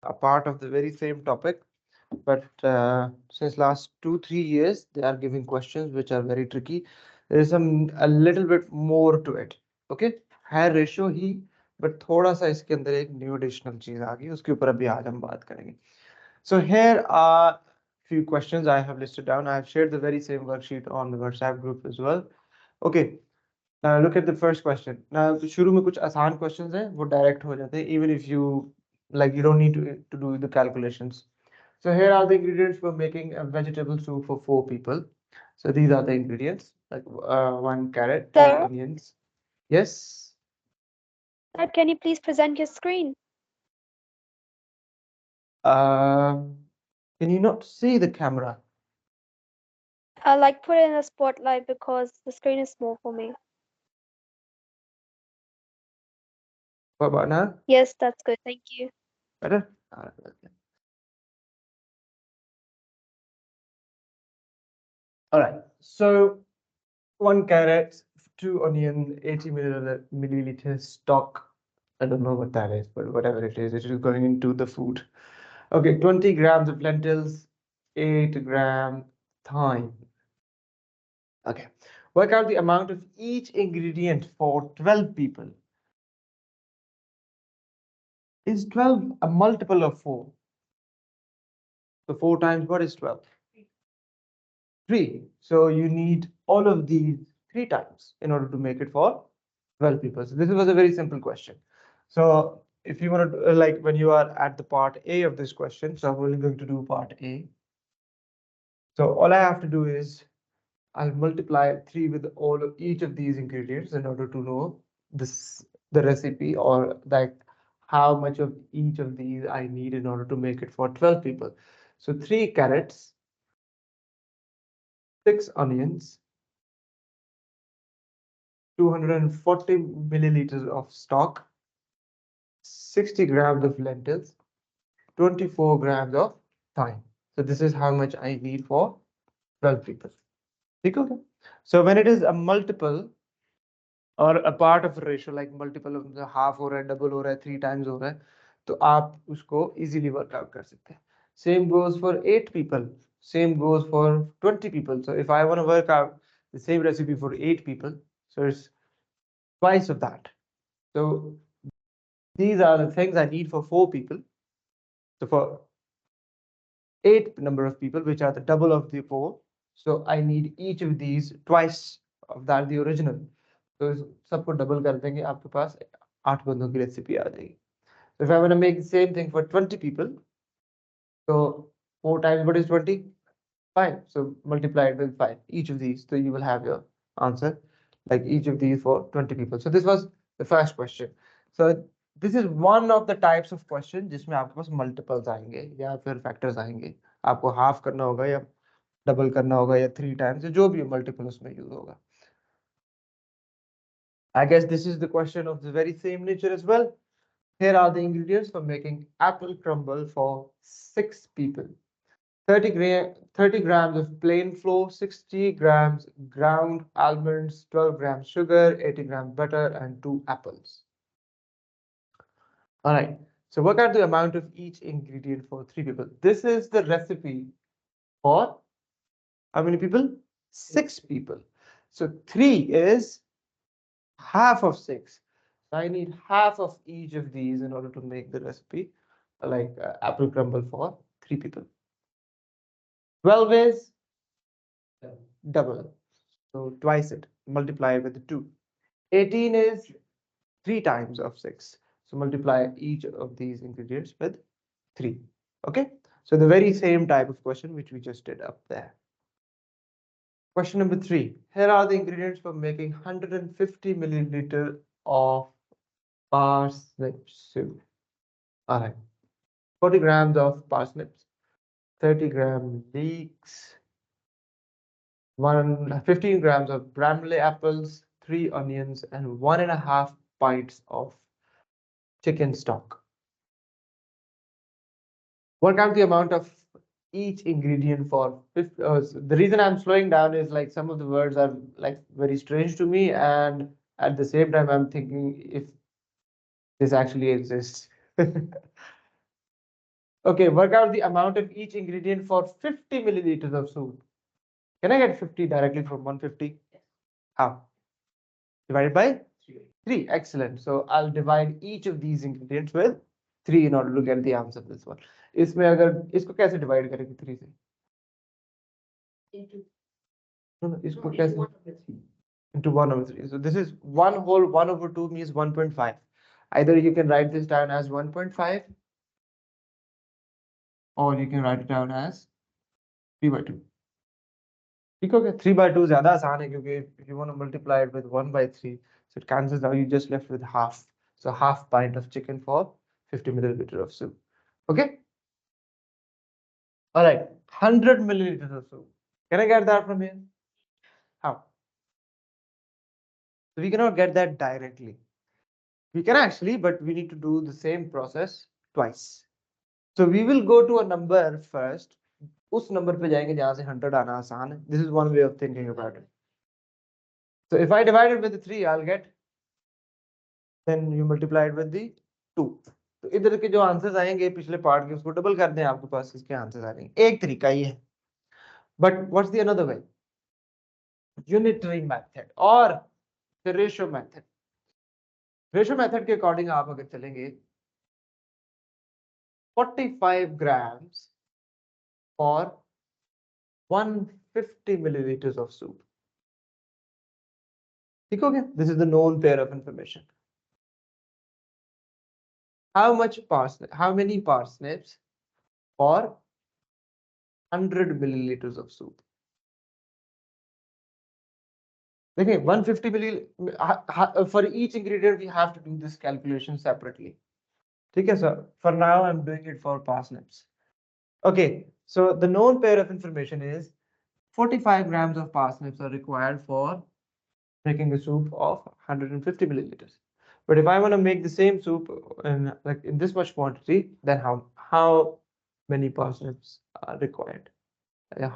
a part of the very same topic, but since last 2-3 years they are giving questions which are very tricky. There is a little bit more to it. Okay, है ratio he, but थोड़ा सा इसके अंदर एक new additional चीज आ गई, उसके ऊपर अभी आज हम बात करेंगे. So here are few questions I have listed down. I have shared the very same worksheet on the WhatsApp group as well. Okay, now look at the first question. Now शुरू में कुछ आसान questions हैं, वो direct हो जाते हैं, even if you like you don't need to do the calculations. So here are the ingredients for making a vegetable soup for 4 people. So these are the ingredients, like 1 carrot, 2 onions. Yes. Sir, can you please present your screen? Can you not see the camera? Like put it in a spotlight because the screen is small for me. What about now? Yes, that's good. Thank you. Better? Alright, okay. All right. So 1 carrot, 2 onion, 80 milliliters stock. I don't know what that is, but whatever it is going into the food. Okay, 20 grams of lentils, 8 gram thyme. Okay, work out the amount of each ingredient for 12 people. Is 12 a multiple of 4? So 4 times what is 12? 3. So you need all of these 3 times in order to make it for 12 people. So this was a very simple question. So if you want to, like when you are at the part A of this question, so I'm only going to do part A. So all I have to do is I'll multiply 3 with all of each of these ingredients in order to know this the recipe, or like how much of each of these I need in order to make it for 12 people. So 3 carrots, 6 onions, 240 milliliters of stock, 60 grams of lentils, 24 grams of thyme. So this is how much I need for 12 people. Okay. So when it is a multiple और a part of a ratio, like multiple of the half हो रहा है, double हो रहा है, 3 times हो रहा है, तो आप उसको easily work out कर सकते हैं. Same goes for 8 people. Same goes for 20 people. So if I want to work out the same recipe for 8 people, so it's twice of that. So these are the things I need for 4 people. So for 8 number of people, which are the double of the 4, so I need each of these twice of that the original. So सबको double कर देंगे, आपके पास 8 बंदों की recipe आ जाएगी. So if I want to make the same thing for 20 people, so 4 times what is 20? 5. So multiply it with 5, each of these. So you will have your answer, like each of these for 20 people. So this was the first question. So this is one of the types of question जिसमें आपके पास multiples आएंगे या फिर factors आएंगे. आपको half करना होगा या double करना होगा या 3 times, जो भी multiple उसमें use होगा. I guess this is the question of the very same nature as well. Here are the ingredients for making apple crumble for 6 people. 30 grams of plain flour, 60 grams ground almonds, 12 grams sugar, 80 grams butter, and 2 apples. All right, so work out the amount of each ingredient for 3 people. This is the recipe for how many people? 6 people. So 3 is half of 6. So I need half of each of these in order to make the recipe, like apple crumble for 3 people. 12 is double, so twice it, multiply with 2. 18 is 3 times of 6, so multiply each of these ingredients with 3. Okay, so the very same type of question which we just did up there. Question number 3. Here are the ingredients for making 150 milliliter of parsnip soup. All right, 40 grams of parsnips, 30 gram leeks, 15 grams of bramley apples, 3 onions, and 1.5 pints of chicken stock. Work out the amount of each ingredient for the reason I'm slowing down is like some of the words are like very strange to me, and at the same time I'm thinking if this actually exists. Okay, work out the amount of each ingredient for 50 milliliters of soup. Can I get 50 directly from 150? How? Divided by 3. Excellent. So I'll divide each of these ingredients with 3 in order to get the answer this one. इसमें अगर इसको कैसे divide करेंगे 3 से? No, इसको कैसे? Into 1 over 3. So this is 1 whole 1 over 2 means 1.5. Either you can write this down as 1.5 or you can write it down as 3 by 2. ठीक हो गया 3 by 2 ज्यादा आसान है क्योंकि if you want to multiply it with 1 by 3 so it cancels out, you just left with half, so half pint of chicken for 50 milliliter of soup. Okay, all right, 100 milliliters of soup. Can I get that from here? How? So we cannot get that directly. We can actually, but we need to do the same process twice. So we will go to a number first. उस number पे जाएंगे जहां से 100 आना आसान है. This is one way of thinking about it. So if I divide it with 3, I'll get, then you multiply it with the 2. तो इधर के जो आंसर्स आएंगे पिछले पार्ट के उसको डबल कर दें, आपके पास इसके आंसर्स आ जाएंगे. एक तरीका ये है. But what's the another way? Unitary method और रेशियो मेथड. रेशियो मेथड के अकॉर्डिंग आप अगर चलेंगे 45 grams for 150 milliliters of soup. ठीक हो गया? This is the known pair of information. How many parsnips for 100 milliliters of soup? देखिए 150 milliliters for each ingredient we have to do this calculation separately. ठीक है sir? For now I'm doing it for parsnips. Okay, so the known pair of information is 45 grams of parsnips are required for making a soup of 150 milliliters. But if I want to make the same soup in this much quantity, then how many parsnips are required?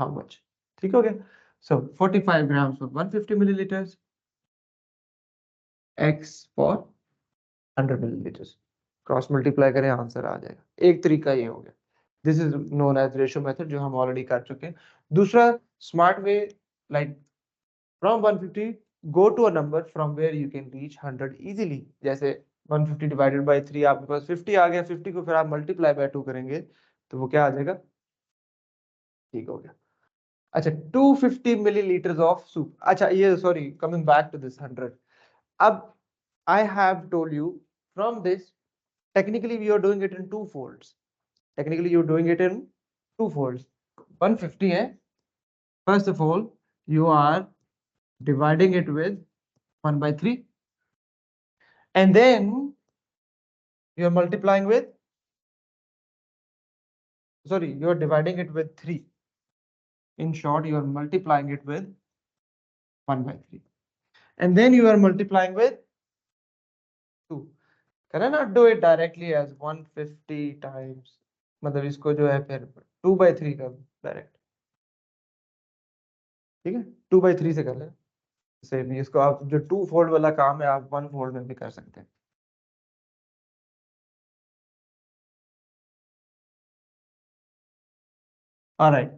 How much? ठीक हो गया? So 45 grams for 150 milliliters, x for 100 milliliters. Cross multiply करें answer आ जाएगा. एक तरीका ये हो गया. This is known as ratio method जो हम already कर चुके हैं. दूसरा smart way, like from 150 go to a number from where you can reach 100 easily. जैसे 150 divided by 3 आपके पास 50 आ गया. 50 को फिर आप multiply by 2 करेंगे तो वो क्या आ जाएगा? ठीक हो गया. अच्छा 250 milliliters of soup. अच्छा ये sorry, coming back to this 100. अब I have told you from this, technically we are doing it in two folds. Technically you're doing it in two folds. 150 है. First of all, you are dividing it with 1 by 3. And then you're multiplying with, sorry, you're dividing it with 3. In short, you are multiplying it with 1 by 3. And then you are multiplying with 2. Can I not do it directly as 150 times? मतलब इसको जो है फिर 2 by 3 कर direct. ठीक है, 2 by 3 से कर लें. सेम इसको आप जो 2 फोल्ड वाला काम है आप 1 फोल्ड में भी कर सकते हैं. All right.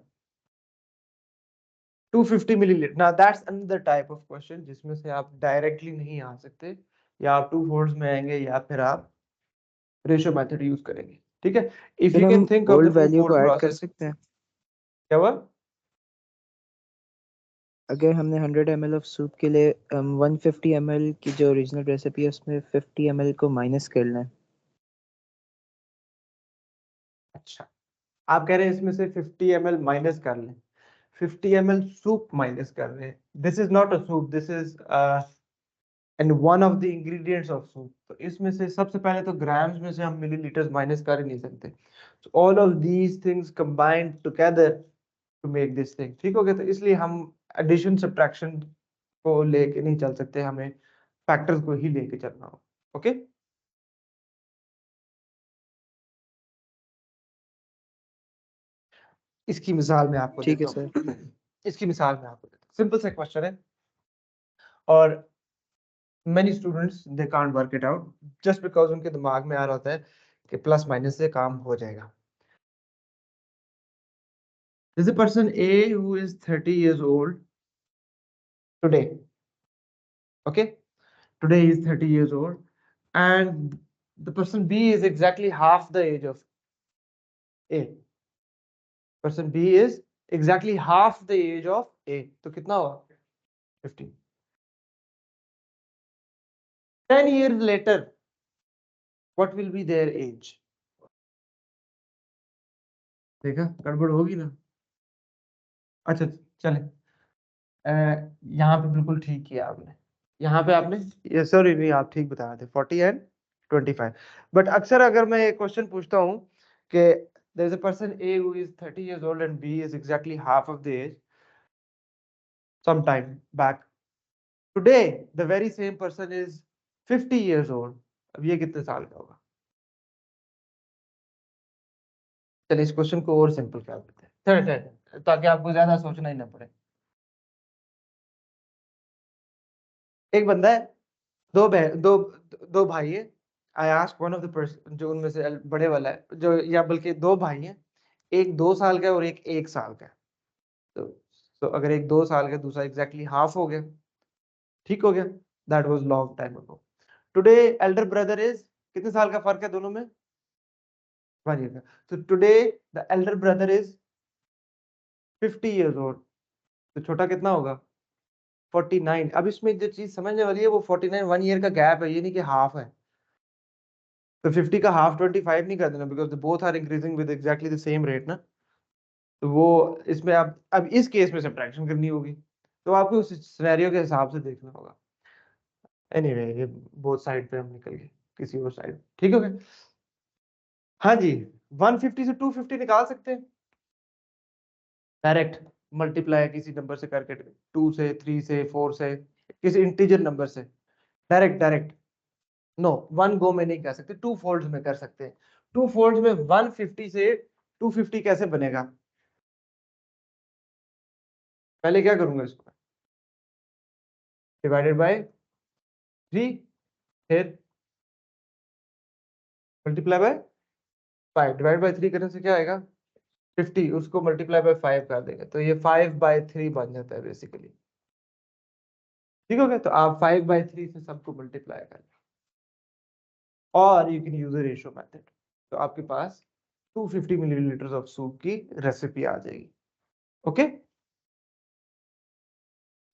250 milliliter. Now that's another type of question जिसमें से आप डायरेक्टली नहीं आ सकते, या आप 2 फोल्ड्स में आएंगे या फिर आप रेशियो मेथड यूज करेंगे. ठीक है. If you can think of the value को ऐड कर प्रोसेस. सकते हैं. क्या हुआ? अगर हमने 100 ml ऑफ सूप के लिए 150 ml की जो ओरिजिनल रेसिपी है उसमें 50 ml को माइनस करना है. अच्छा, आप कह रहे हैं इसमें से 50 ml माइनस कर लें. 50 ml सूप माइनस कर रहे हैं. This is not a soup, this is and one of the ingredients of soup. तो इसमें से सबसे पहले तो ग्राम्स में से हम मिलीलीटर्स माइनस कर ही नहीं सकते. So all of these things combined together to make this thing. ठीक हो गया. तो इसलिए हम एडिशन सब्ट्रैक्शन को लेके नहीं चल सकते, हमें फैक्टर्स को ही लेके चलना हो. ओके इसकी मिसाल मैं आपको ठीक है देता हूँ. इसकी मिसाल मैं आपको देता हूँ. सिंपल सा क्वेश्चन है और many students they can't work it out just because उनके दिमाग में आ रहा होता है कि प्लस माइनस से काम हो जाएगा. There's a person A who is 30 years old today. Okay, today he is 30 years old, and the person B is exactly half the age of A. Person B is exactly half the age of A. तो कितना हुआ? 15. 10 years later, what will be their age? देखा गड़बड़ होगी ना? अच्छा चले, यहाँ पे बिल्कुल ठीक किया आपने, यहाँ पे आपने ये सॉरी नहीं आप ठीक बता रहे थे 40 एंड 25. बट अक्सर अगर मैं एक क्वेश्चन पूछता हूँ कि there is a person A who is 30 years old and B is exactly half of the age some time back. Today the very same person is 50 years old. अब ये कितने साल का होगा? चलिए इस क्वेश्चन को और सिंपल कर देते हैं ताकि आपको ज्यादा सोचना ही ना पड़े. एक बंदा है, दो भाई है. I ask one of the person, जो उनमें से बड़े वाला है, जो या बल्कि दो भाई हैं, एक 2 साल का है और एक साल का है. तो अगर एक 2 साल का है, दूसरा एग्जैक्टली हाफ हो गया, ठीक हो गया. That was long time ago. Today Elder brother is, कितने साल का फर्क है दोनों में? 1 ईयर का. तो today the Elder brother is 50 years old. तो छोटा कितना होगा? 49. अब इसमें जो चीज समझने वाली है वो 49 1 ईयर का गैप है, ये नहीं कि हाफ है. तो 50 का हाफ 25 नहीं कर देना, because both are increasing with exactly the same rate ना. तो वो इसमें अब इस केस में सब्ट्रैक्शन करनी होगी, तो आपको उस सिनेरियो के हिसाब से देखना होगा. एनीवे ये बोथ साइड पे हम निकल गए, किसी और साइड ठीक हो गया. हाँ जी, 150 से 250 निकाल सकते हैं डायरेक्ट, मल्टीप्लाई किसी नंबर से करके, 2 से 3 से 4 से, किसी इंटीजर नंबर से, direct direct. No, one go में नहीं कर सकते, 2 फोल्ड्स में कर सकते हैं. 2 फोल्ड्स में 150 से 250 कैसे बनेगा? पहले क्या करूंगा, इसको डिवाइडेड बाय 3, फिर मल्टीप्लाई बाय 5. डिवाइड बाय 3 करने से क्या आएगा? 50. उसको मल्टीप्लाई बाय 5 कर देंगे तो ये 5/3 बन जाता है बेसिकली. ठीक हो गया. तो आप 5/3 से सबको मल्टीप्लाई कर, और you can use a ratio method. तो आपके पास 250 मिलीलीटर ऑफ सूप की रेसिपी आ जाएगी. ओके,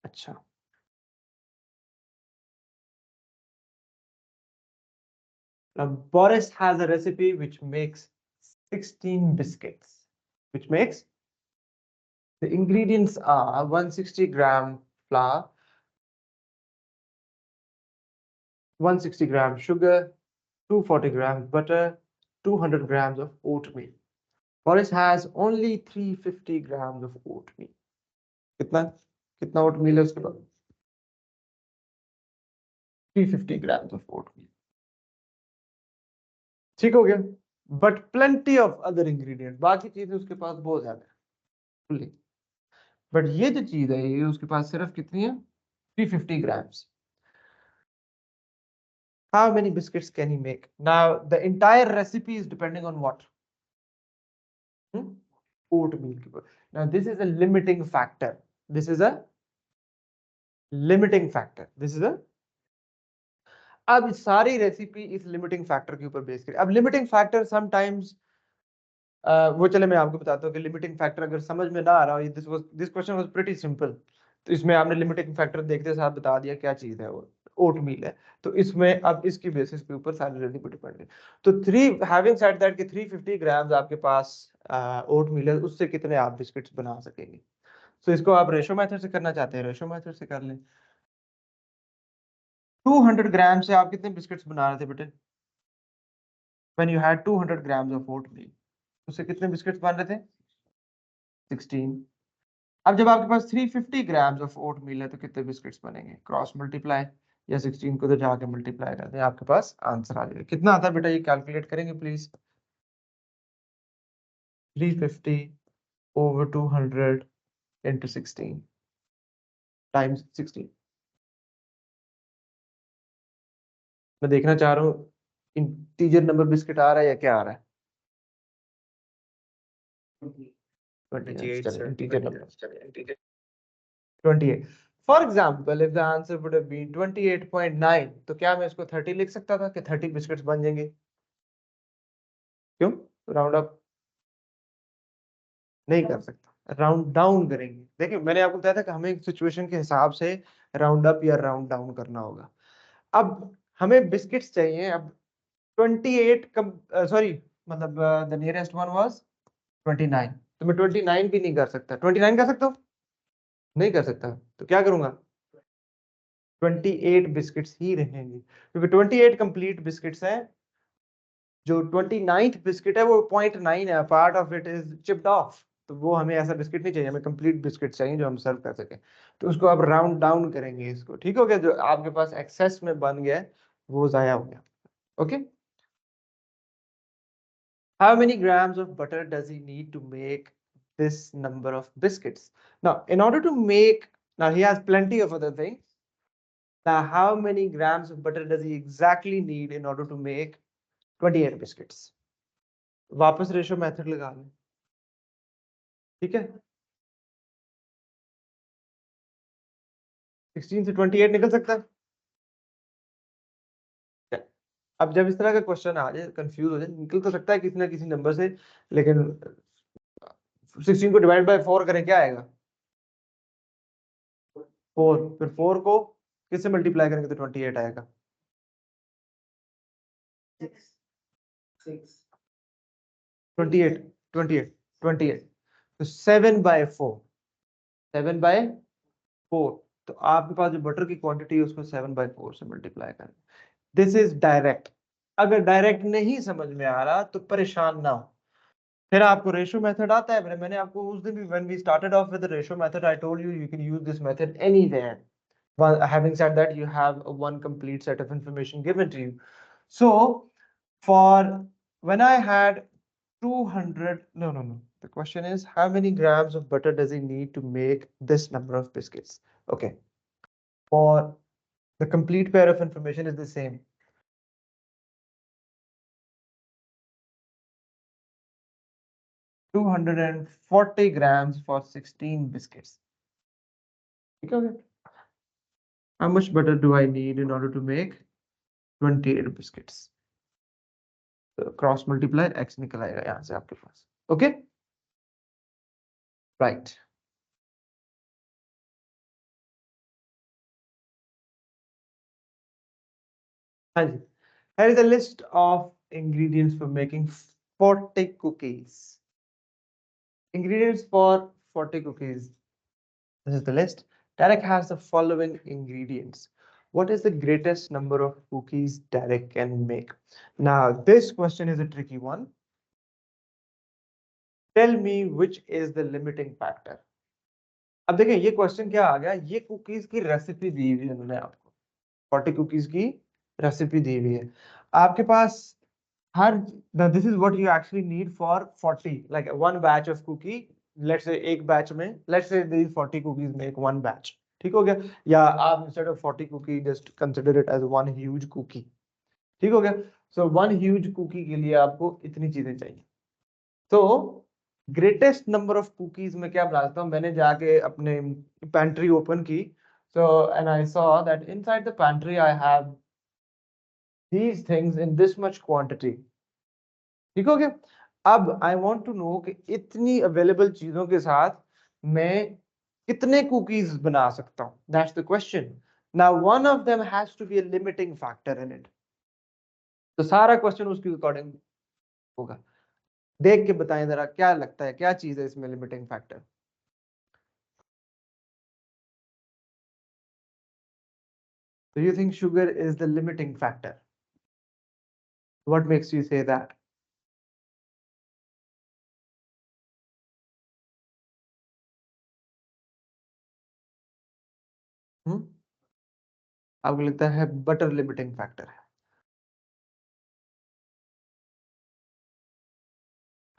अच्छा. Now Boris has a recipe which makes 16 biscuits, which makes, the ingredients are 160 gram flour, 160 gram sugar, 240 grams butter, 200 grams of oatmeal. Boris has only 350 grams of oatmeal. कितना कितना oatmeal है उसके पास? 350 grams of oatmeal. ठीक हो गया. But plenty of other ingredient, बाकी चीजें उसके पास बहुत ज्यादा है फुल्ली. बट ये जो चीज है ये उसके पास सिर्फ कितनी है? 350 grams. How many biscuits can he make? Now the entire recipe is depending on what? Oatmeal. Now this is a limiting factor. This is a limiting factor. This is a, अब सारी रेसिपी इस limiting factor के ऊपर base करें. अब limiting factor sometimes वो चले मैं आपको बताता हूँ कि लिमिटिंग फैक्टर अगर समझ में ना आ रहा हो, this question was pretty simple. तो इसमें आपने लिमिटिंग फैक्टर देखते साथ बता दिया क्या चीज है, वो ओटमील है. तो इसमें अब इसकी बेसिस के ऊपर सारी रेसिपी डिपेंड है. तो 3 हैविंग सेड दैट कि 350 ग्राम्स आपके पास ओटमील है, उससे कितने आप बिस्किट्स बना सकेंगे. तो इसको आप रेशो मेथड से करना चाहते हैं, रेशो मेथड से कर लें. 200 ग्राम से आप कितने बिस्किट्स बना रहे थे बेटे? When you had 200 grams of oatmeal, उससे कितने बिस्किट्स बन रहे थे? 16. अब जब आपके पास 350 ग्राम्स ऑफ ओटमील है तो कितने बिस्किट्स बनेंगे? क्रॉस मल्टीप्लाई, या 16 को तो जाके मल्टीप्लाई कर दें, आपके पास आंसर आ जाएगा. कितना आता है बेटा, ये कैलकुलेट करेंगे प्लीज. 350 over 200 into 16 times 16. मैं देखना चाह रहा हूँ इंटीजर नंबर बिस्किट आ रहा है या क्या आ रहा है. 28 sir. integer number. 28. For example, if the answer would have been 28.9, तो क्या मैं इसको 30 लिख सकता था कि 30 बिस्किट्स बन जाएंगे? क्यों? राउंड अप नहीं कर सकता, राउंड डाउन करेंगे। देखिए मैंने आपको बताया था कि हमें सिचुएशन के हिसाब से राउंड अप या राउंड डाउन करना होगा। अब हमें बिस्किट्स चाहिए। अब 28 कम सॉरी मतलब द नियरेस्ट वन वाज 29, तो मैं 29 भी नहीं कर सकता। 29 कर सकता हूँ? नहीं कर सकता, तो क्या करूंगा? 28 बिस्किट्स ही रहेंगे, क्योंकि 28 कंप्लीट बिस्किट्स हैं। जो 29th बिस्किट है वो 0.9 है, part of it is chipped of, तो वो हमें ऐसा बिस्किट नहीं चाहिए, हमें कंप्लीट बिस्किट चाहिए जो हम सर्व कर सके। तो उसको आप राउंड डाउन करेंगे इसको, ठीक हो गया? जो आपके पास एक्सेस में बन गया है वो जाया हो गया। Okay, how many grams of butter does he need to make this number of biscuits? Now in order to make, now he has plenty of other things. Now how many grams of butter does he exactly need in order to make 28 biscuits? वापस ratio method लगा लें, ठीक है? 16 से 28 निकल सकता है। अब जब इस तरह का क्वेश्चन आ जाए, कंफ्यूज हो जाए, निकल तो सकता है किसी ना किसी नंबर से, लेकिन 16 को डिवाइड बाय 4 करें, क्या आएगा? 4। फिर 4 को किससे मल्टीप्लाई करेंगे तो 28 आएगा। 28 28 28, तो 7 बाय 4, 7 बाय 4, तो आपके पास जो बटर की क्वांटिटी है उसको 7 बाय 4 से मल्टीप्लाई करें। This is direct. अगर डायरेक्ट नहीं समझ में आ रहा तो परेशान ना हो, फिर आपको रेशो मेथड आता है। मैंने आपको उस दिन भी, when we started off with the ratio method, I told you you can use this method anywhere. Well, having said that, you have one complete set of information given to you. So for when I had 200, no. The question is, how many grams of butter does he need to make this number of biscuits? Okay. For the complete pair of information is the same. 240 grams for 16 biscuits. Okay. How much butter do I need in order to make 28 biscuits? So cross multiply, x निकल आएगा यहाँ से आपके पास। Okay. Right. हाँ जी, here is a list of ingredients for making 40 cookies. Ingredients for 40 cookies. This is the list. Derek has the following ingredients. What is the greatest number of cookies Derek can make? Now, this question is a tricky one. Tell me which is the limiting factor. अब देखें ये question क्या आ गया, ये cookies की recipe दी हुई है उन्होंने आपको, 40 कुकीज की रेसिपी दी हुई है आपके पास। Here this is what you actually need for 40, like one batch of cookie. Let's say एक बैच में, let's say these 40 cookies make one batch, ठीक हो गया? या आप instead of 40 cookie just consider it as one huge cookie, ठीक हो गया? सो वन ह्यूज कुकी के लिए आपको इतनी चीजें चाहिए। तो ग्रेटेस्ट नंबर ऑफ कुकीज में क्या बना सकता हूँ? मैंने जाके अपने पैंट्री ओपन की, so and I saw that inside the pantry I have these things in this much quantity, ठीक हो गया? अब I want to know कि इतनी अवेलेबल चीजों के साथ मैं कितने कुकीज बना सकता हूँ? That's the question. Now one of them has to be a limiting factor in it. तो सारा क्वेश्चन उसके अकॉर्डिंग होगा। देख के बताएं जरा, क्या लगता है, क्या चीज है इसमें limiting factor? Do you think sugar is the limiting factor? What makes you say that? आपको लगता है बटर लिमिटिंग फैक्टर है?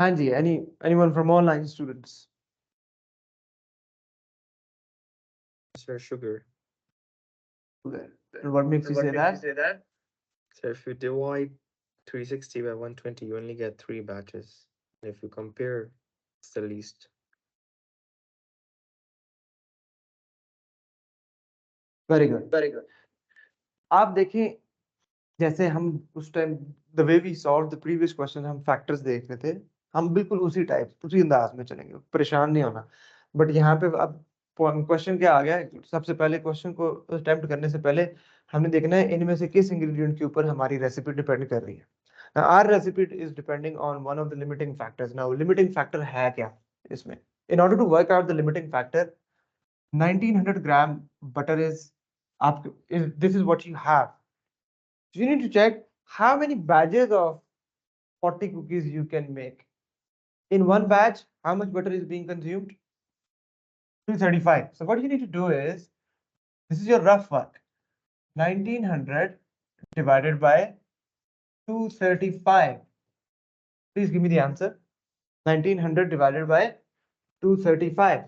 हाँ जी, anyone from online students? Sir, sugar. And what makes you say that? So if you divide 360 by 120, you only get 3 batches. And if you compare, it's the least. Very good, very good. आप देखें, जैसे हम उस time the way we solve the previous question, हम factors देख रहे थे, हम बिल्कुल उसी टाइप उसी अंदाज में चलेंगे, परेशान नहीं होना। बट यहाँ पे अब क्वेश्चन क्या आ गया है, सबसे पहले क्वेश्चन को अटेम्प्ट करने से पहले हमने देखना है इनमें से किस इंग्रेडिएंट के ऊपर हमारी रेसिपी डिपेंड कर रही है। Our recipe is depending on one of the limiting factors. Now limiting factor है क्या इसमें? In order to work out the limiting factor, 1900 gram butter is आप is this is what you have. So you need to check how many batches of 40 cookies you can make. In one batch, how much butter is being consumed? 235. So what you need to do is, this is your rough work. 1900 divided by 235. Please give me the answer. 1900 divided by 235.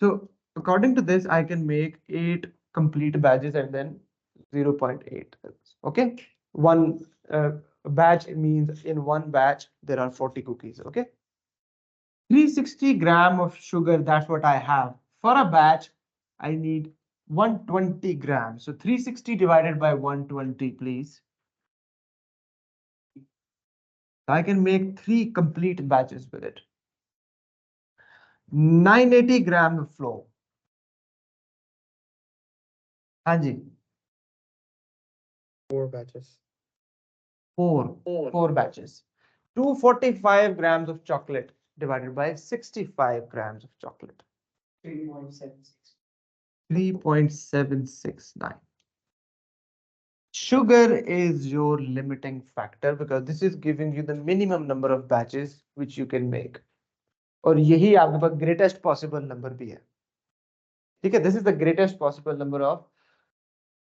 So according to this, I can make 8 complete batches and then 0.8. Okay. One batch means in one batch, there are 40 cookies. Okay. 360 gram of sugar, that's what I have. For a batch, I need 120 grams. So 360 divided by 120, please. I can make 3 complete batches with it. 980 gram of flour. Anji. 4 batches. Four batches. 245 grams of chocolate divided by 65 grams of chocolate. 3.769. Sugar is your limiting factor because this is giving you the minimum number of batches which you can make. और यही आपके पास greatest possible number भी है. ठीक है, this is the greatest possible number of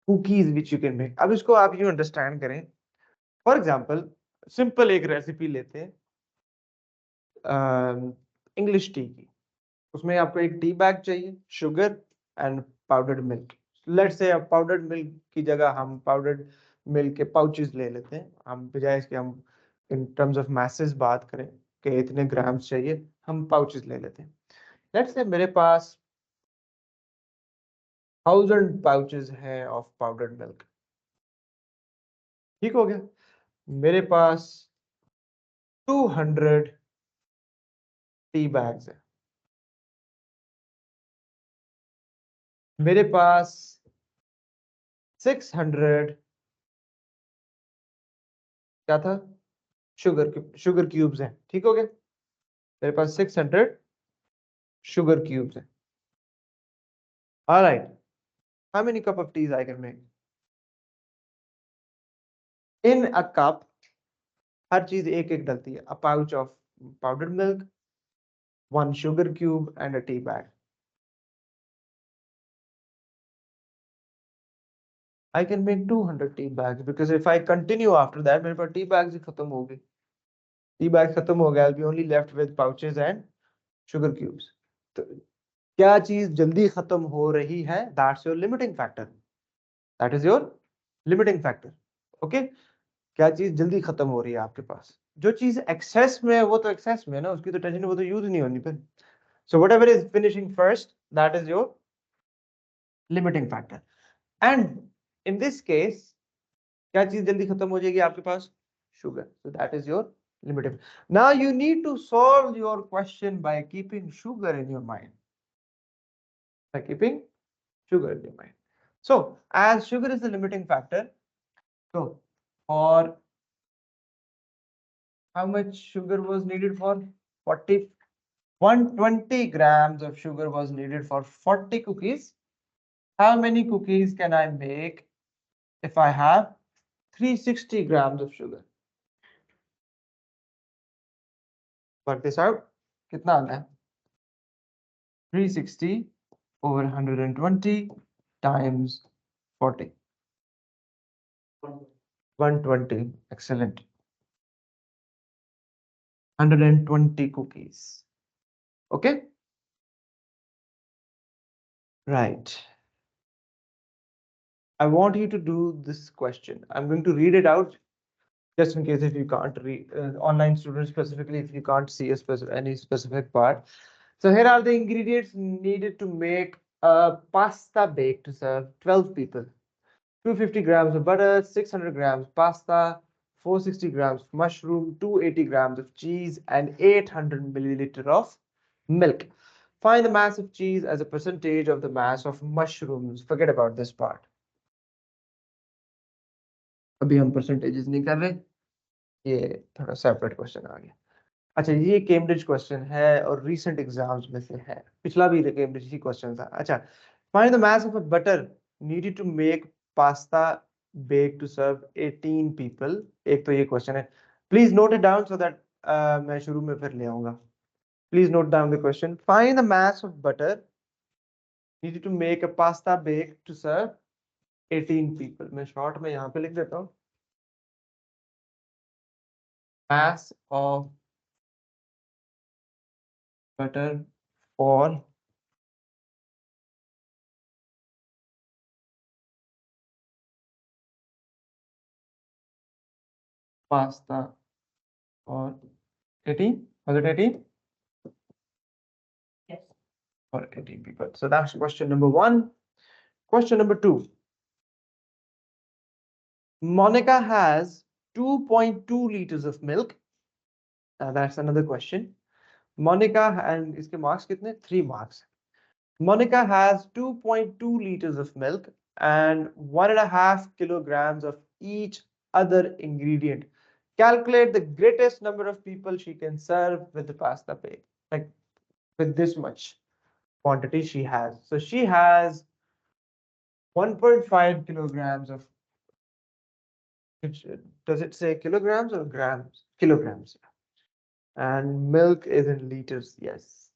cookies which you can make. अब इसको आप यूं understand करें. For example, सिंपल एक रेसिपी लेते हैं इंग्लिश टी की। उसमें आपको एक टी बैग चाहिए, sugar and powdered milk. Let's say अब पाउडर्ड मिल्क की जगह हम पाउडर्ड मिल्क के पाउचेस ले लेते हैं। हम बजाय इसके हम इन टर्म्स ऑफ मैसेज बात करें कि इतने ग्राम्स चाहिए, हम पाउचेस ले लेते हैं। लेट्स से मेरे पास 1000 पाउचेस हैं ऑफ पाउडर्ड मिल्क। ठीक हो गया। मेरे पास 200 टी बैग्स है। मेरे पास 600 क्या था, शुगर क्यूब्स हैं। ठीक हो गया, मेरे पास 600 sugar cubes हैं। All right, how many cup of teas I can make? In a cup, हर चीज एक एक डलती है। A pouch of powdered milk, 1 sugar cube and a tea bag. I can make 200 tea bags because if I continue after that, मेरे पास tea bags ही खत्म हो गए। Tea bag खत्म हो गया, I'll be only left with pouches and sugar cubes. तो क्या चीज जल्दी खत्म हो रही है? That's your limiting factor. That is your limiting factor. Okay? क्या चीज जल्दी खत्म हो रही है आपके पास? जो चीज एक्सेस में है वो तो एक्सेस में है ना, उसकी तो टेंशन, वो तो यूज नहीं होनी फिर। So whatever is finishing first, that is your limiting factor. And in this case क्या चीज जल्दी खत्म हो जाएगी आपके पास? Sugar. So that is your limiting. Now you need to solve your question by keeping sugar in your mind, by keeping sugar in your mind. So as sugar is the limiting factor, so for how much sugar was needed for 40, 120 grams of sugar was needed for 40 cookies. How many cookies can I make if I have 360 grams of sugar? Work this out. कितना आना है? 360 over 120 times 40. 120. Excellent. 120 cookies. Okay? Right. I want you to do this question. I'm going to read it out just in case if you can't read, online students specifically, if you can't see any specific part. So here are the ingredients needed to make a pasta bake to serve 12 people. 250 grams of butter, 600 grams pasta, 460 grams mushroom, 280 grams of cheese, and 800 milliliter of milk. Find the mass of cheese as a percentage of the mass of mushrooms. Forget about this part. अभी हम percentages नहीं कर रहे, ये थोड़ा separate question आ गया. अच्छा, ये केम्ब्रिज क्वेश्चन है और रीसेंट एग्जाम्स में से है, पिछला भी केम्ब्रिज ही क्वेश्चन था. अच्छा, find the mass of a butter needed to make pasta bake to serve 18 people. एक तो ये क्वेश्चन है, please note it down so that मैं शुरू में फिर ले आऊंगा. Please note down the question. Find the mass of butter needed to make a pasta bake to serve 18 people. मैं शॉर्ट में यहाँ पे लिख देता हूँ, mass of butter for pasta for 18. Was it 18? Yes. For 18 people. So that's question number one. Question number two. Monica has 2.2 liters of milk. That's another question. Monica, and iske marks kitne? 3 marks. Monica has 2.2 liters of milk and 1.5 kilograms of each other ingredient. Calculate the greatest number of people she can serve with the pasta bake. Like with this much quantity she has. So she has 1.5 kilograms of, does it say kilograms or grams? Kilograms. And milk is in liters, yes.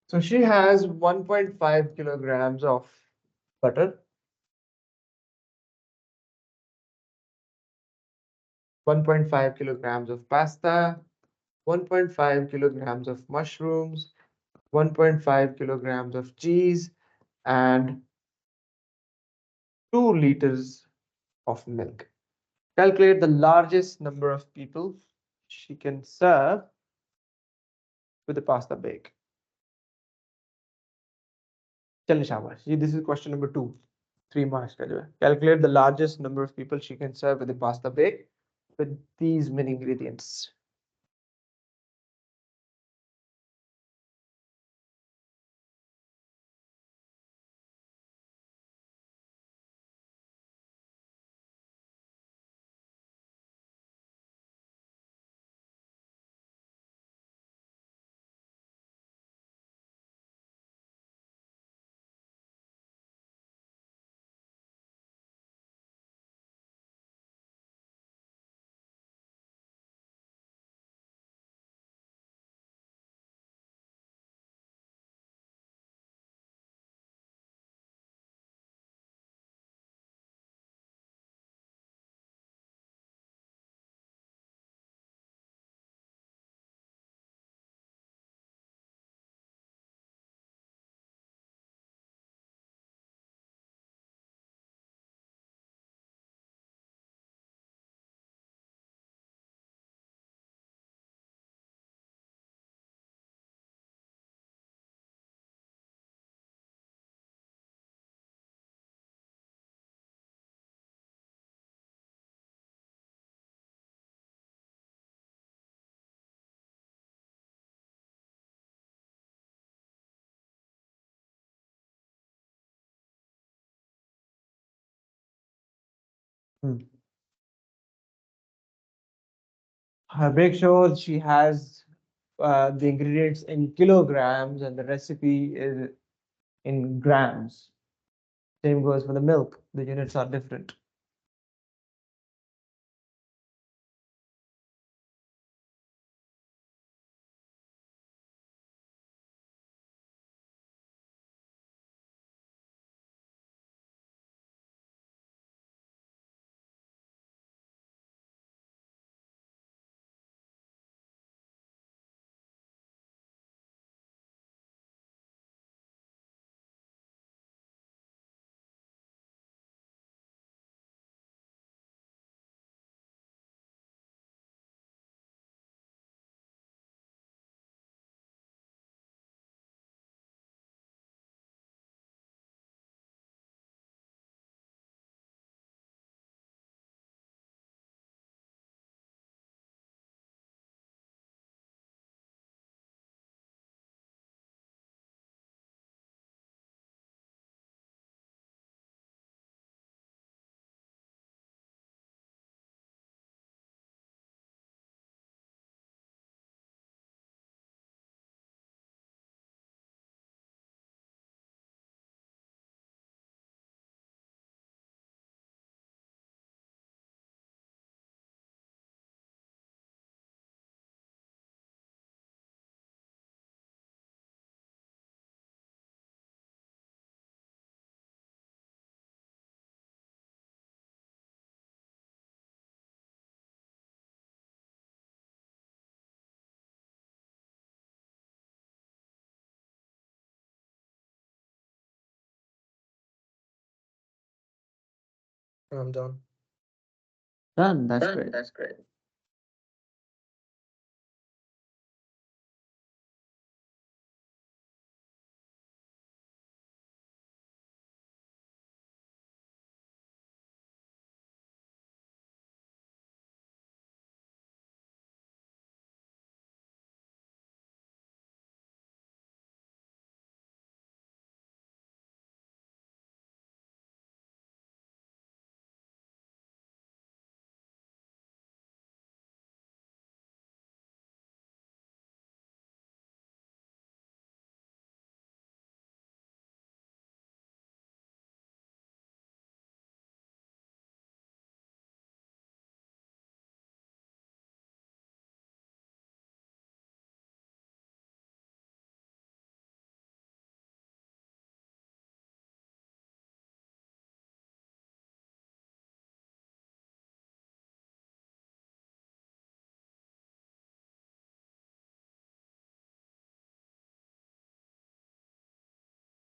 So she has 1.5 kilograms of butter, 1.5 kilograms of pasta, 1.5 kilograms of mushrooms, 1.5 kilograms of cheese, and 2 liters of milk. Calculate the largest number of people she can serve with the pasta bake. चलिए शाबाश, ये this is question number 2. 3 marks का जो है. Calculate the largest number of people she can serve with the pasta bake with these many ingredients. Make sure she has the ingredients in kilograms and the recipe is in grams. Same goes for the milk. The units are different. I'm done. Done. That's great. That's great.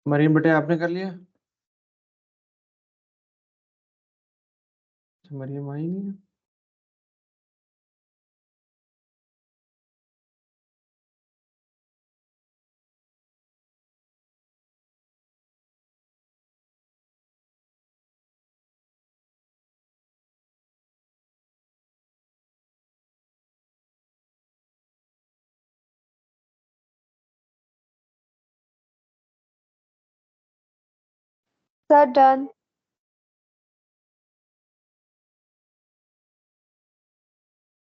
Maryam बेटे आपने कर लिया? अच्छा, मरीम आई नहीं है। Sir, done.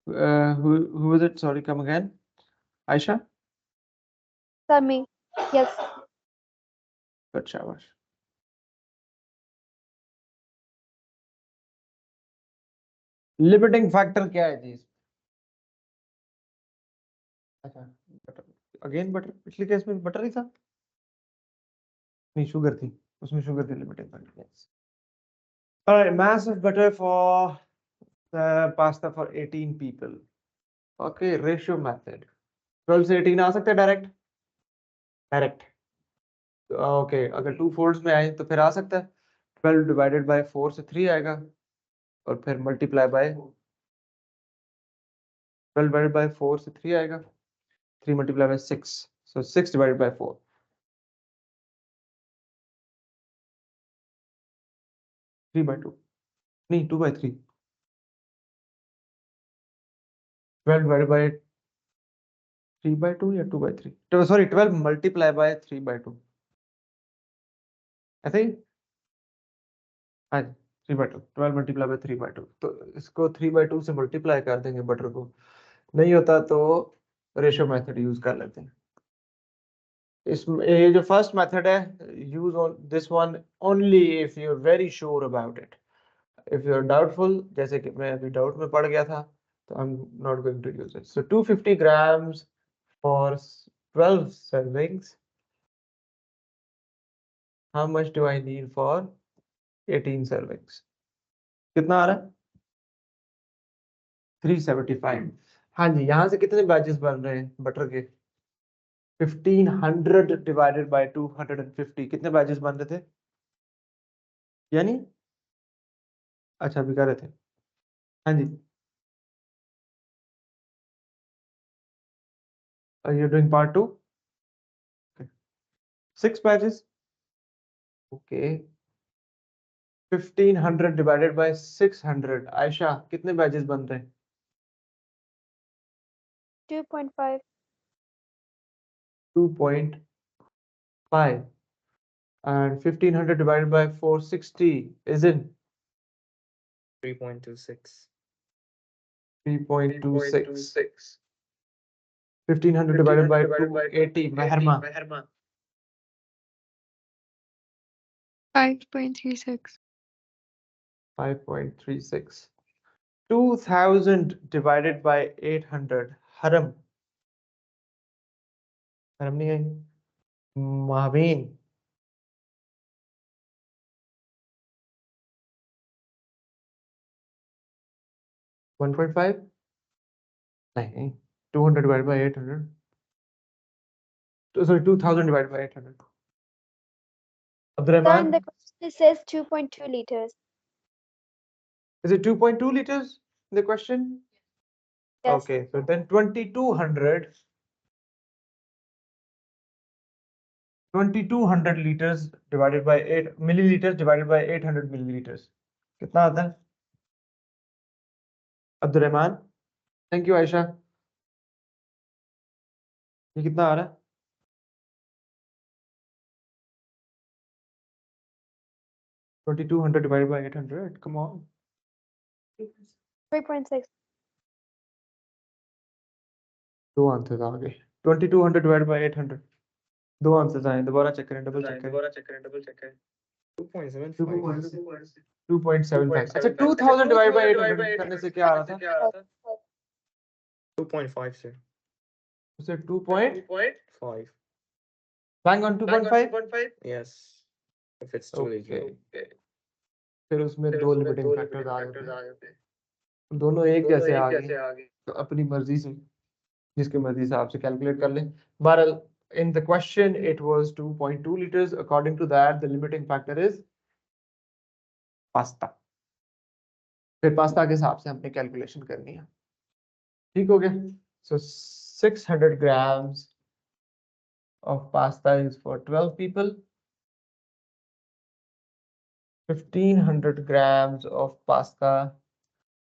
Who was it? Sorry, come again. Aisha? Sir, me. Yes. Good, shabash. Limiting factor क्या है जी? अच्छा, बटर अगेन, बटर पिछले केस में बटर ही था, नहीं शुगर थी, उसमें शुगर थी limiting factor. Yes. Alright, mass of butter for pasta for 18 people. Okay, ratio method. 12 से 18 आ सकते हैं डायरेक्ट? डायरेक्ट। ओके, अगर टू फोल्ड्स में आए तो फिर आ सकता है। 12 डिवाइडेड बाय 4 से 3 आएगा, और फिर मल्टीप्लाई बाय 12 डिवाइडेड बाय 4 से 3 आएगा, 3 multiply by 6, so 6 divided by 4, 3 by 2, नहीं 2 बाय 3, 12 डिवाइडेड बाय 3 बाय 2 या 2 बाय 3, तो सॉरी 12 मल्टीप्लाई बाय 3 बाय 2, ऐसे ही। हाँ जी, 3 बाय 2, 12 मल्टीप्लाई बाय 3 बाय 2, तो इसको 3 बाय 2 से मल्टीप्लाई कर देंगे बटर को, नहीं होता तो रेशियो मेथड यूज कर लेते हैं। इसमें ये जो फर्स्ट मेथड है, use on this one only if you are very sure about it. If you are doubtful, जैसे कि मैं अभी डाउट में पड़ गया था, तो I am not going to use it. सो 250 grams for 12 servings. How much do I need for 18 servings? कितना आ रहा है? 375। हाँ जी, यहाँ से कितने बैचेस बन रहे हैं बटर के? 1500 डिवाइडेड बाय 250, कितने बैचेस बन रहे थे? यानी अच्छा, अभी कर रहे थे। हाँ जी, you're doing part 2? Okay. 6 batches? Okay. 1500 divided by 600. Ayesha, कितने बैचेस बन रहे हैं? 2.5. 2.5. And 1500 divided by 460 is in 3.26. 3.26. 1500 divided by 280. Meherma, 5.36. 5.36. 2000 divided by 800. Haram. Haram नहीं है। Mahveen. 1.5? नहीं, 200 divided by 800. Sorry, 2000 divided by 800. Sir, in Abdurrahman, the question it says 2.2 liters. Is it 2.2 liters in the question? Yes. Okay, so then 2200 liters divided by 8 milliliters divided by 800 milliliters. कितना आता है? Abdul thank you Ayesha. ये कितना आ रहा है? 2200 divided by 800. Come on. 3.6. दो answers आ गए. 2200 divided by 800. दो आंसर्स आए. दोबारा चेक करें, डबल चेक करें. 2.75. 2.75. अच्छा 2000 divided by 800 करने से क्या आ रहा था? 2.5, sir. उसे 2.5. 5. Bang on 2.5. Yes. If it's too late. Okay. फिर उसमें दो लिमिटिंग फैक्टर्स आ जाते हैं. दोनों एक जैसे आ गए तो अपनी मर्जी से जिसकी मर्जी से आपसे कैलकुलेट कर लें. बहरहाल in the question it was 2.2 liters. According to that the limiting factor is pasta. फिर पास्ता के हिसाब से हमने कैलकुलेशन करनी है. ठीक हो गया. So 600 grams of pasta is for 12 people. 1500 grams of pasta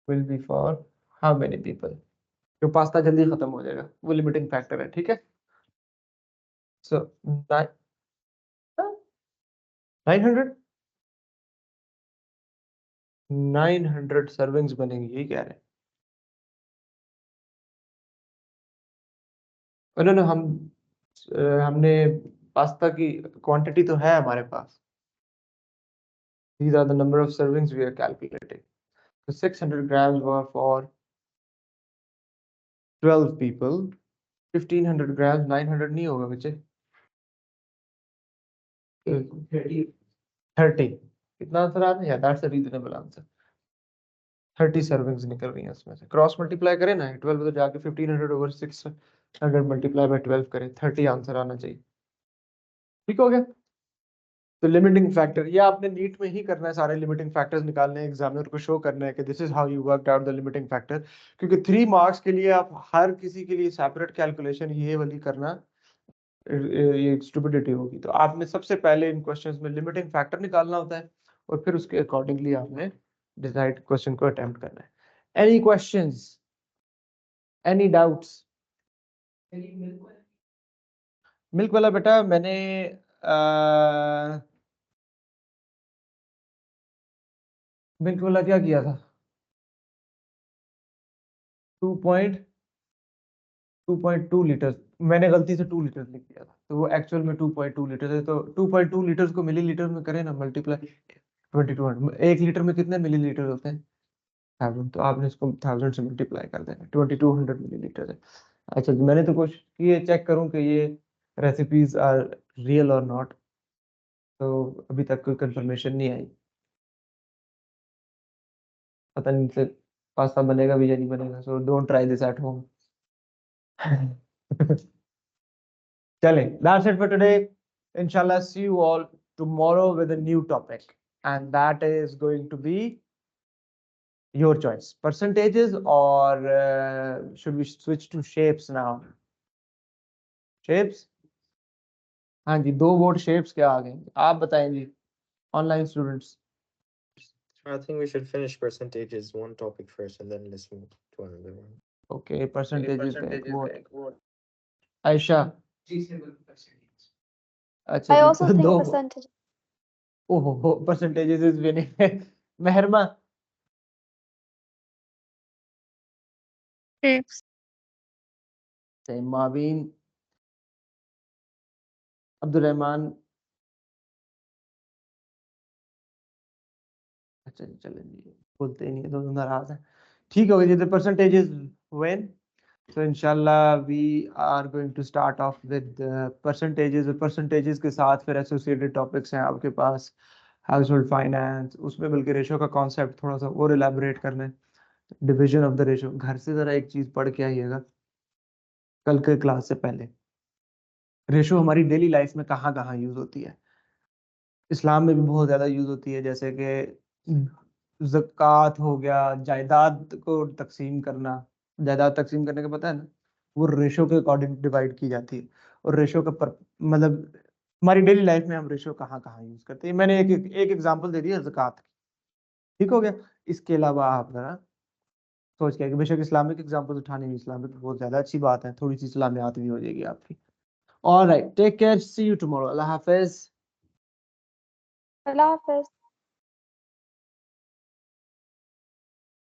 will be for how many people? जो पास्ता जल्दी खत्म हो जाएगा वो लिमिटिंग फैक्टर है. ठीक है. So 900 सर्विंग्स बनेंगी, यही कह रहे हैं. उन्होंने हमने पास्ता की क्वांटिटी तो है हमारे पास. These are the number of servings we are calculating. So 600 grams were for 12 people. 1500 grams 900 नहीं होगा बच्चे. 30. कितना आंसर आ रहा है? That's a reasonable answer. 30 servings निकल रही हैं उसमें से. क्रॉस मल्टीप्लाई करें ना 12 तो जाके 1500 over 600 मल्टीप्लाई बाय 12 करें. 30 आंसर आना चाहिए. ठीक हो गया. तो लिमिटिंग फैक्टर ये आपने नीट में ही करना है. सारे लिमिटिंग फैक्टर्स निकालने हैं, एग्जामिनर को शो करना है कि this is how you worked out the limiting factor. क्योंकि 3 मार्क्स के लिए आप हर किसी के लिए सेपरेट कैलकुलेशन ये वाली करना ये स्टुपिडिटी होगी. तो आपने सबसे पहले इन क्वेश्चंस में लिमिटिंग फैक्टर निकालना होता है और फिर उसके अकॉर्डिंगली आपने डिसाइड क्वेश्चन को अटेम्प्ट करना है. Any questions, any doubts? Milk वाला बेटा मैंने मिल्क वाला क्या किया था? 2.2 लीटर. मैंने गलती से 2 लीटर लिख दिया था तो वो एक्चुअल में 2.2 लीटर है. तो 2.2 लीटर्स को मिलीलीटर में करें ना मल्टीप्लाई 2200. 1 लीटर में कितने मिलीलीटर होते हैं? 1000. तो आपने इसको 1000 से मल्टीप्लाई कर देना. 2200 मिलीलीटर है. अच्छा मैंने तो कोशिश की है चेक करूं कि ये रेसिपीज आर रियल और नॉट. तो अभी तक कोई कंफर्मेशन नहीं आई. पता नहीं से पास्ता बनेगा भी या नहीं बनेगा. So don't try this at home. चलें, that's it for today. Inshallah, see you all tomorrow with a new topic, and that is going to be your choice. Percentages or should we switch to shapes now? Shapes? हाँ जी, 2 vote shapes के आ गए. आप बताएं जी, online students. I think we should finish percentages one topic first and then let's move to another one. Okay, percentages का एक vote. Aisha. अच्छा I ji, also तो think 2 percentage. ओहो percentages is winning. Mehrama. Shapes. सही. मावीन. अब्दुल रहमान. अच्छा जी, चलें जी, बोलते ही नहीं है, दोनों नाराज हैं. ठीक हो गया जी. The percentages when? So inshallah we are going to start off with percentages. percentages के साथ फिर associated topics हैं आपके पास. household finance, उसमें बल्कि रेशो का कॉन्सेप्ट थोड़ा सा और elaborate करना है. Division of the ratio. घर से जरा एक चीज पढ़ के आइएगा कल के क्लास से पहले. रेशो हमारी डेली लाइफ में कहाँ कहाँ यूज होती है. इस्लाम में भी बहुत ज्यादा यूज होती है. जैसे कि ज़कात हो गया, जायदाद को तकसीम करना, जायदाद तकसीम करने का पता है ना, वो रेशो के अकॉर्डिंग डिवाइड की जाती है। और रेशो का मतलब हमारी डेली लाइफ में हम रेशो कहाँ कहाँ यूज करते हैं। मैंने एक एग्जांपल दे दिया ज़कात की, ठीक हो गया। इसके अलावा आप जरा सोच के, बेशक इस्लामिक एग्जांपल उठाने में इस्लामिक बहुत ज्यादा अच्छी बात है, थोड़ी सी इस्लामियात भी हो जाएगी आपकी। Alright, take care, see you tomorrow, Allah हाफिज। Allah Hafiz.